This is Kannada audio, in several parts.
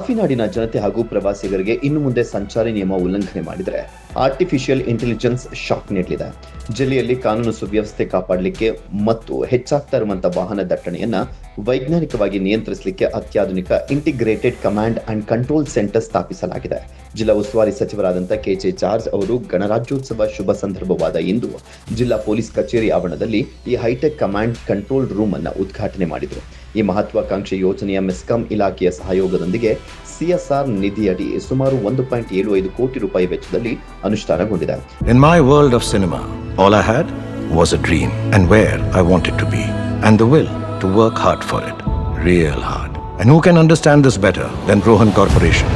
ಕಾಫಿನಾಡಿನ ಜನತೆ ಹಾಗೂ ಪ್ರವಾಸಿಗರಿಗೆ ಇನ್ನು ಮುಂದೆ ಸಂಚಾರಿ ನಿಯಮ ಉಲ್ಲಂಘನೆ ಮಾಡಿದರೆ ಆರ್ಟಿಫಿಷಿಯಲ್ ಇಂಟೆಲಿಜೆನ್ಸ್ ಶಾಕ್ ನೀಡಲಿದೆ. ಜಿಲ್ಲೆಯಲ್ಲಿ ಕಾನೂನು ಸುವ್ಯವಸ್ಥೆ ಕಾಪಾಡಲಿಕ್ಕೆ ಮತ್ತು ಹೆಚ್ಚಾಗ್ತಾ ಇರುವಂತಹ ವಾಹನ ದಟ್ಟಣೆಯನ್ನ ವೈಜ್ಞಾನಿಕವಾಗಿ ನಿಯಂತ್ರಿಸಲಿಕ್ಕೆ ಅತ್ಯಾಧುನಿಕ integrated command and control centre ಸ್ಥಾಪಿಸಲಾಗಿದೆ. ಜಿಲ್ಲಾ ಉಸ್ತುವಾರಿ ಸಚಿವರಾದಂತಹ ಕೆಜೆ ಜಾರ್ಜ್ ಅವರು ಗಣರಾಜ್ಯೋತ್ಸವ ಶುಭ ಸಂದರ್ಭವಾದ ಇಂದು ಜಿಲ್ಲಾ ಪೊಲೀಸ್ ಕಚೇರಿ ಆವರಣದಲ್ಲಿ ಈ ಹೈಟೆಕ್ ಕಮಾಂಡ್ ಕಂಟ್ರೋಲ್ ರೂಮ್ ಅನ್ನು ಉದ್ಘಾಟನೆ ಮಾಡಿದರು. ಈ ಮಹತ್ವಾಕಾಂಕ್ಷಿ ಯೋಜನೆಯ ಮೆಸ್ಕಾಂ ಇಲಾಖೆಯ ಸಹಯೋಗದೊಂದಿಗೆ ಸಿಎಸ್ಆರ್ ನಿಧಿಯಡಿ ಸುಮಾರು 1.75 ಕೋಟಿ ರೂಪಾಯಿ ವೆಚ್ಚದಲ್ಲಿ ಅನುಷ್ಠಾನಗೊಂಡಿದೆ. In my world of cinema, all I had was a dream and where I wanted to be and the will to work hard for it, real hard. And who can understand this better than Rohan Corporation?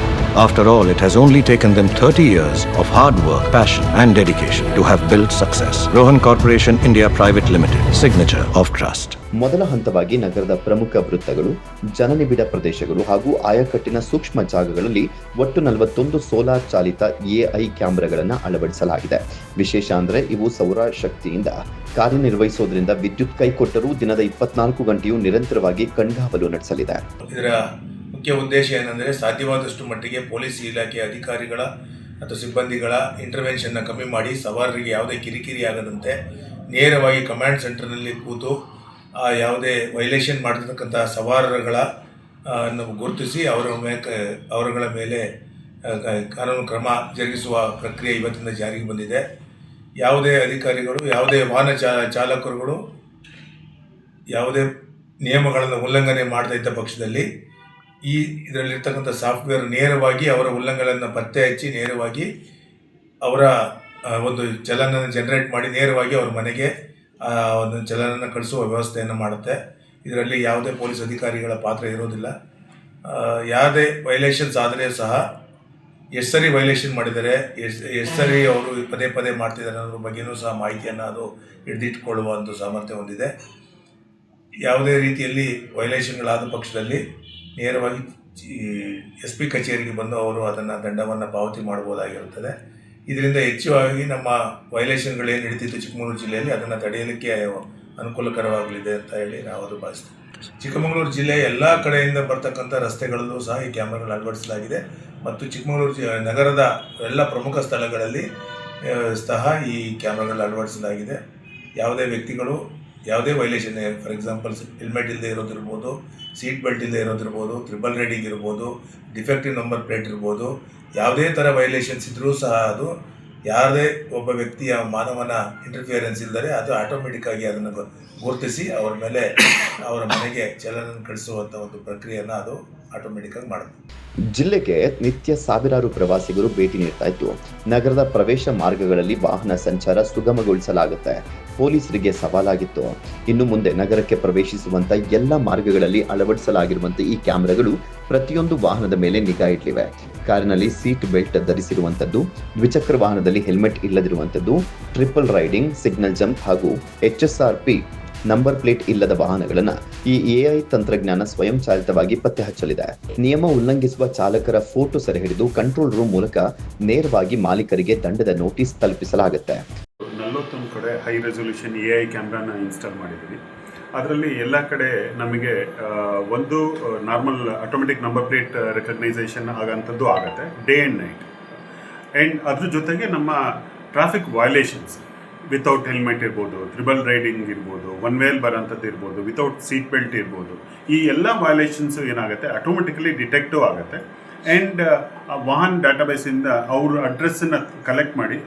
After all, it has only taken them 30 years of hard work, passion and dedication to have built success. Rohan Corporation India Private Limited, signature of trust. ಮೊದಲ ಹಂತವಾಗಿ ನಗರದ ಪ್ರಮುಖ ವೃತ್ತಗಳು, ಜನನಿಬಿಡ ಪ್ರದೇಶಗಳು ಹಾಗೂ ಆಯಕಟ್ಟಿನ ಸೂಕ್ಷ್ಮ ಜಾಗಗಳಲ್ಲಿ ಒಟ್ಟು 41 ಸೋಲಾರ್ ಚಾಲಿತ ಎಐ ಕ್ಯಾಮೆರಾಗಳನ್ನು ಅಳವಡಿಸಲಾಗಿದೆ. ವಿಶೇಷ ಅಂದರೆ ಇವು ಸೌರ ಶಕ್ತಿಯಿಂದ ಕಾರ್ಯನಿರ್ವಹಿಸುವುದರಿಂದ ವಿದ್ಯುತ್ ಕೈಕೊಟ್ಟರೂ ದಿನದ 24 ಗಂಟೆಯೂ ನಿರಂತರವಾಗಿ ಕಣ್ಗಾವಲು ನಡೆಸಲಿದೆ. ಇದರ ಮುಖ್ಯ ಉದ್ದೇಶ ಏನಂದರೆ ಸಾಧ್ಯವಾದಷ್ಟು ಮಟ್ಟಿಗೆ ಪೊಲೀಸ್ ಇಲಾಖೆಯ ಅಧಿಕಾರಿಗಳ ಮತ್ತು ಸಿಬ್ಬಂದಿಗಳ ಇಂಟರ್ವೆನ್ಷನ್ನ ಕಮ್ಮಿ ಮಾಡಿ ಸವಾರರಿಗೆ ಯಾವುದೇ ಕಿರಿಕಿರಿ ಆಗದಂತೆ ನೇರವಾಗಿ ಕಮಾಂಡ್ ಸೆಂಟರ್ನಲ್ಲಿ ಕೂತು ಯಾವುದೇ ವೈಲೇಷನ್ ಮಾಡಿರ್ತಕ್ಕಂಥ ಸವಾರರುಗಳ ಗುರುತಿಸಿ ಅವರುಗಳ ಮೇಲೆ ಕಾನೂನು ಕ್ರಮ ಜರುಗಿಸುವ ಪ್ರಕ್ರಿಯೆ ಇವತ್ತಿನ ಜಾರಿಗೆ ಬಂದಿದೆ. ಯಾವುದೇ ಅಧಿಕಾರಿಗಳು, ಯಾವುದೇ ವಾಹನ ಚಾಲಕರುಗಳು ಯಾವುದೇ ನಿಯಮಗಳನ್ನು ಉಲ್ಲಂಘನೆ ಮಾಡದೇ ಇದ್ದ ಪಕ್ಷದಲ್ಲಿ ಇದರಲ್ಲಿರ್ತಕ್ಕಂಥ ಸಾಫ್ಟ್ವೇರ್ ನೇರವಾಗಿ ಅವರ ಉಲ್ಲಂಘನೆಯನ್ನು ಪತ್ತೆ ಹಚ್ಚಿ ನೇರವಾಗಿ ಅವರ ಒಂದು ಚಲನನ್ನು ಜನರೇಟ್ ಮಾಡಿ ನೇರವಾಗಿ ಅವರ ಮನೆಗೆ ಒಂದು ಚಲನನ್ನು ಕಳಿಸುವ ವ್ಯವಸ್ಥೆಯನ್ನು ಮಾಡುತ್ತೆ. ಇದರಲ್ಲಿ ಯಾವುದೇ ಪೊಲೀಸ್ ಅಧಿಕಾರಿಗಳ ಪಾತ್ರ ಇರೋದಿಲ್ಲ. ಯಾವುದೇ ವೈಲೇಷನ್ಸ್ ಆದರೆ ಸಹ ಎಷ್ಟು ಸರಿ ವೈಲೇಷನ್ ಮಾಡಿದರೆ, ಎಷ್ಟು ಸರಿ ಅವರು ಪದೇ ಪದೇ ಮಾಡ್ತಿದ್ದಾರೆ ಅನ್ನೋದ್ರ ಬಗ್ಗೆಯೂ ಸಹ ಮಾಹಿತಿಯನ್ನು ಅದು ಹಿಡಿದಿಟ್ಟುಕೊಳ್ಳುವಂಥ ಸಾಮರ್ಥ್ಯ ಹೊಂದಿದೆ. ಯಾವುದೇ ರೀತಿಯಲ್ಲಿ ವೈಲೇಷನ್ಗಳಾದ ಪಕ್ಷದಲ್ಲಿ ನೇರವಾಗಿ SP ಕಚೇರಿಗೆ ಬಂದು ಅವರು ಅದನ್ನು ದಂಡವನ್ನು ಪಾವತಿ ಮಾಡಬಹುದಾಗಿರುತ್ತದೆ. ಇದರಿಂದ ಹೆಚ್ಚಾಗಿ ನಮ್ಮ ವೈಲೇಷನ್ಗಳೇನು ನಡೀತಿತ್ತು ಚಿಕ್ಕಮಗಳೂರು ಜಿಲ್ಲೆಯಲ್ಲಿ ಅದನ್ನು ತಡೆಯಲಿಕ್ಕೆ ಅನುಕೂಲಕರವಾಗಲಿದೆ ಅಂತ ಹೇಳಿ ನಾವು ಅದು ಭಾವಿಸ್ತೀವಿ. ಚಿಕ್ಕಮಗಳೂರು ಜಿಲ್ಲೆಯ ಎಲ್ಲ ಕಡೆಯಿಂದ ಬರ್ತಕ್ಕಂಥ ರಸ್ತೆಗಳಲ್ಲೂ ಸಹ ಈ ಕ್ಯಾಮ್ರಾಗಳು ಅಳವಡಿಸಲಾಗಿದೆ ಮತ್ತು ಚಿಕ್ಕಮಗಳೂರು ನಗರದ ಎಲ್ಲ ಪ್ರಮುಖ ಸ್ಥಳಗಳಲ್ಲಿ ಸಹ ಈ ಕ್ಯಾಮ್ರಾಗಳು ಅಳವಡಿಸಲಾಗಿದೆ. ಯಾವುದೇ ವ್ಯಕ್ತಿಗಳು ಯಾವುದೇ ವೈಲೇಷನ್, ಫಾರ್ ಎಕ್ಸಾಂಪಲ್ ಹೆಲ್ಮೆಟ್ ಇಲ್ಲದೆ ಇರೋದಿರ್ಬೋದು, ಸೀಟ್ ಬೆಲ್ಟ್ ಇಲ್ಲದೆ ಇರೋದಿರ್ಬೋದು, ಟ್ರಿಬಲ್ ರೈಡಿಂಗ್ ಇರ್ಬೋದು, ಡಿಫೆಕ್ಟಿವ್ ನಂಬರ್ ಪ್ಲೇಟ್ ಇರ್ಬೋದು, ಯಾವುದೇ ಥರ ವೈಲೇಷನ್ಸ್ ಇದ್ದರೂ ಸಹ ಅದು ಯಾವುದೇ ಒಬ್ಬ ವ್ಯಕ್ತಿಯ ಮಾನವನ ಇಂಟರ್ಫಿಯರೆನ್ಸ್ ಇಲ್ಲದೆ ಅದು ಆಟೋಮೆಟಿಕ್ಕಾಗಿ ಅದನ್ನು ಗುರುತಿಸಿ ಅವರ ಮೇಲೆ ಅವರ ಮನೆಗೆ ಚಲನ ಕಳಿಸುವಂಥ ಒಂದು ಪ್ರಕ್ರಿಯೆಯನ್ನು ಅದು ಆಟೋಮೆಟಿಕ್ಕಾಗಿ ಮಾಡುತ್ತೆ. ಜಿಲ್ಲೆಗೆ ನಿತ್ಯ ಸಾವಿರಾರು ಪ್ರವಾಸಿಗರು ಭೇಟಿ ನೀಡ್ತಾ ಇದ್ದು ನಗರದ ಪ್ರವೇಶ ಮಾರ್ಗಗಳಲ್ಲಿ ವಾಹನ ಸಂಚಾರ ಸುಗಮಗೊಳಿಸಲಾಗುತ್ತೆ. ಪೊಲೀಸರಿಗೆ ಸವಾಲಾಗಿತ್ತು. ಇನ್ನು ಮುಂದೆ ನಗರಕ್ಕೆ ಪ್ರವೇಶಿಸುವಂತ ಎಲ್ಲ ಮಾರ್ಗಗಳಲ್ಲಿ ಅಳವಡಿಸಲಾಗಿರುವಂತೆ ಈ ಕ್ಯಾಮೆರಾಗಳು ಪ್ರತಿಯೊಂದು ವಾಹನದ ಮೇಲೆ ನಿಗಾ ಇಡಲಿವೆ. ಕಾರಿನಲ್ಲಿ ಸೀಟ್ ಬೆಲ್ಟ್ ಧರಿಸಿರುವಂಥದ್ದು, ದ್ವಿಚಕ್ರ ವಾಹನದಲ್ಲಿ ಹೆಲ್ಮೆಟ್ ಇಲ್ಲದಿರುವಂಥದ್ದು, ಟ್ರಿಪಲ್ ರೈಡಿಂಗ್, ಸಿಗ್ನಲ್ ಜಂಪ್ ಹಾಗೂ HSRP ನಂಬರ್ ಪ್ಲೇಟ್ ಇಲ್ಲದ ವಾಹನಗಳನ್ನು ಈ ಎಐ ತಂತ್ರಜ್ಞಾನ ಸ್ವಯಂ ಚಾಲಿತವಾಗಿ ಪತ್ತೆ ಹಚ್ಚಲಿದೆ. ನಿಯಮ ಉಲ್ಲಂಘಿಸುವ ಚಾಲಕರ ಫೋಟೋ ಸೆರೆ ಹಿಡಿದು ಕಂಟ್ರೋಲ್ ರೂಮ್ ಮೂಲಕ ನೇರವಾಗಿ ಮಾಲೀಕರಿಗೆ ದಂಡದ ನೋಟಿಸ್ ತಲುಪಿಸಲಾಗುತ್ತೆ. 41 ಕಡೆ ಹೈ ರೆಸೊಲ್ಯೂಷನ್ ಎಐ ಕ್ಯಾಮ್ರಾನ ಇನ್ಸ್ಟಾಲ್ ಮಾಡಿದ್ದೀವಿ. ಅದರಲ್ಲಿ ಎಲ್ಲ ಕಡೆ ನಮಗೆ ಒಂದು normal automatic number plate recognition ಆಗೋಂಥದ್ದು ಆಗುತ್ತೆ ಡೇ ಆ್ಯಂಡ್ ನೈಟ್. ಆ್ಯಂಡ್ ಅದ್ರ ಜೊತೆಗೆ ನಮ್ಮ ಟ್ರಾಫಿಕ್ ವೈಲೇಷನ್ಸ್ ವಿತೌಟ್ ಹೆಲ್ಮೆಟ್ ಇರ್ಬೋದು, ಟ್ರಿಬಲ್ ರೈಡಿಂಗ್ ಇರ್ಬೋದು, ಒನ್ ವೇಲ್ ಬರೋಂಥದ್ದು ಇರ್ಬೋದು, ವಿತೌಟ್ ಸೀಟ್ ಬೆಲ್ಟ್ ಇರ್ಬೋದು, ಈ ಎಲ್ಲ ವೈಲೇಷನ್ಸು ಏನಾಗುತ್ತೆ ಆಟೋಮೆಟಿಕಲಿ ಡಿಟೆಕ್ಟಿವ್ ಆಗುತ್ತೆ. ಆ್ಯಂಡ್ ವಾಹನ್ ಡಾಟಾಬೇಸಿಂದ ಅವ್ರ ಅಡ್ರೆಸ್ಸನ್ನು ಕಲೆಕ್ಟ್ ಮಾಡಿ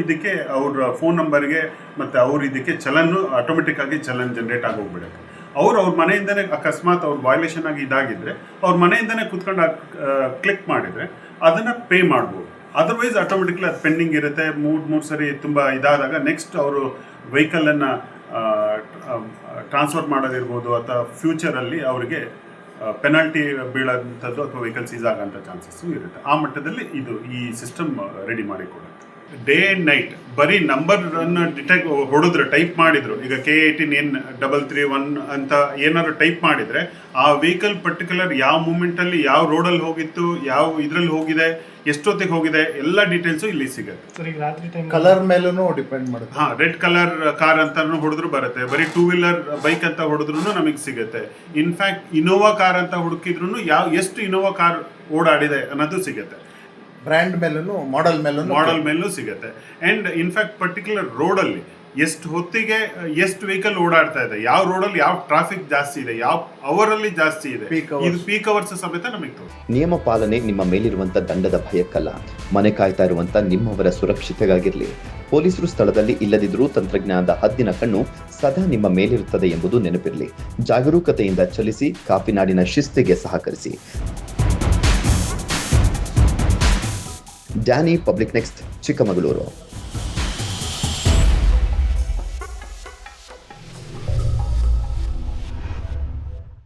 ಇದಕ್ಕೆ ಅವ್ರ ಫೋನ್ ನಂಬರ್ಗೆ ಮತ್ತು ಇದಕ್ಕೆ ಆಟೋಮೆಟಿಕ್ಕಾಗಿ ಚಲನ್ ಜನ್ರೇಟ್ ಆಗೋಗ್ಬಿಡುತ್ತೆ. ಅವ್ರ ಮನೆಯಿಂದನೇ ಅಕಸ್ಮಾತ್ ಅವ್ರ ವೈಲೇಷನ್ ಆಗಿ ಇದಾಗಿದ್ದರೆ ಅವ್ರ ಮನೆಯಿಂದನೇ ಕೂತ್ಕೊಂಡು ಕ್ಲಿಕ್ ಮಾಡಿದರೆ ಅದನ್ನು ಪೇ ಮಾಡ್ಬೋದು. ಅದರ್ವೈಸ್ ಆಟೋಮೆಟಿಕ್ಲಿ ಅದು ಪೆಂಡಿಂಗ್ ಇರುತ್ತೆ. ಮೂರು ಸರಿ ತುಂಬ ಇದಾದಾಗ ನೆಕ್ಸ್ಟ್ ಅವರು ವೆಹಿಕಲನ್ನು ಟ್ರಾನ್ಸ್ಫರ್ ಮಾಡೋದಿರ್ಬೋದು ಅಥವಾ ಫ್ಯೂಚರಲ್ಲಿ ಅವರಿಗೆ ಪೆನಾಲ್ಟಿ ಬೀಳೋಂಥದ್ದು ಅಥವಾ ವೆಹಿಕಲ್ ಸೀಸ್ ಆಗೋಂಥ ಚಾನ್ಸಸ್ಸು ಇರುತ್ತೆ. ಆ ಮಟ್ಟದಲ್ಲಿ ಈ ಸಿಸ್ಟಮ್ ರೆಡಿ ಮಾಡಿಕೊಡುತ್ತೆ. ಡೇ ಆ್ಯಂಡ್ ನೈಟ್ ಬರೀ ನಂಬರನ್ನು ಹೊಡೆದ್ರೆ ಟೈಪ್ ಮಾಡಿದ್ರು, ಈಗ K18N331 ಅಂತ ಏನಾದ್ರು ಟೈಪ್ ಮಾಡಿದರೆ ಆ ವೆಹಿಕಲ್ ಪರ್ಟಿಕ್ಯುಲರ್ ಯಾವ ಮೂಮೆಂಟಲ್ಲಿ ಯಾವ ರೋಡಲ್ಲಿ ಹೋಗಿತ್ತು, ಯಾವ ಇದರಲ್ಲಿ ಹೋಗಿದೆ, ಎಷ್ಟೊತ್ತಿಗೆ ಹೋಗಿದೆ, ಎಲ್ಲ ಡೀಟೇಲ್ಸು ಇಲ್ಲಿ ಸಿಗುತ್ತೆ. ಕಲರ್ ಮೇಲೂ ಡಿಪೆಂಡ್ ಮಾಡುತ್ತೆ. ರೆಡ್ ಕಲರ್ ಕಾರ್ ಅಂತಾನು ಹೊಡೆದ್ರು ಬರುತ್ತೆ, ಬರೀ 2 ವೀಲರ್ ಬೈಕ್ ಅಂತ ಹೊಡೆದ್ರು ನಮಗೆ ಸಿಗುತ್ತೆ. ಇನ್ಫ್ಯಾಕ್ಟ್ ಇನೋವಾ ಕಾರ್ ಅಂತ ಹುಡುಕಿದ್ರು ಎಷ್ಟು ಇನೋವಾ ಕಾರ್ ಓಡಾಡಿದೆ ಅನ್ನೋದು ಸಿಗುತ್ತೆ. ಬ್ರ್ಯಾಂಡ್ ಮೇಲೂ ಮಾಡೆಲ್ ಮೇಲೂ ಸಿಗುತ್ತೆ. ಆ್ಯಂಡ್ ಇನ್ಫ್ಯಾಕ್ಟ್ ಪರ್ಟಿಕ್ಯುಲರ್ ರೋಡಲ್ಲಿ ಎಷ್ಟು ಹೊತ್ತಿಗೆ ಎಷ್ಟು ವೆಹಿಕಲ್ ಓಡಾಡ್ತಾ ಇದೆ, ಯಾವ ರೋಡಲ್ಲಿ ಯಾವ ಟ್ರಾಫಿಕ್ ಜಾಸ್ತಿ ಇದೆ, ಯಾವ ಅವರಲ್ಲಿ ಜಾಸ್ತಿ ಇದೆ, ಇದು ಪೀಕ್ ಅವರ್ಸ್ ಸಮೇತ ನಮಗೆ ತೋರಿಸುತ್ತೆ. ನಿಯಮ ಪಾಲನೆ ನಿಮ್ಮ ಮೇಲಿರುವಂತ ದಂಡದ ಭಯಕ್ಕಲ್ಲ, ಮನೆ ಕಾಯ್ತಾ ಇರುವಂತ ನಿಮ್ಮವರ ಸುರಕ್ಷತೆಗಾಗಿರ್ಲಿ. ಪೊಲೀಸರು ಸ್ಥಳದಲ್ಲಿ ಇಲ್ಲದಿದ್ರೂ ತಂತ್ರಜ್ಞಾನದ ಹದ್ದಿನ ಕಣ್ಣು ಸದಾ ನಿಮ್ಮ ಮೇಲಿರುತ್ತದೆ ಎಂಬುದು ನೆನಪಿರಲಿ. ಜಾಗರೂಕತೆಯಿಂದ ಚಲಿಸಿ, ಕಾಫಿನಾಡಿನ ಶಿಸ್ತಿಗೆ ಸಹಕರಿಸಿ. Danny, public next, Chikkamagaluru.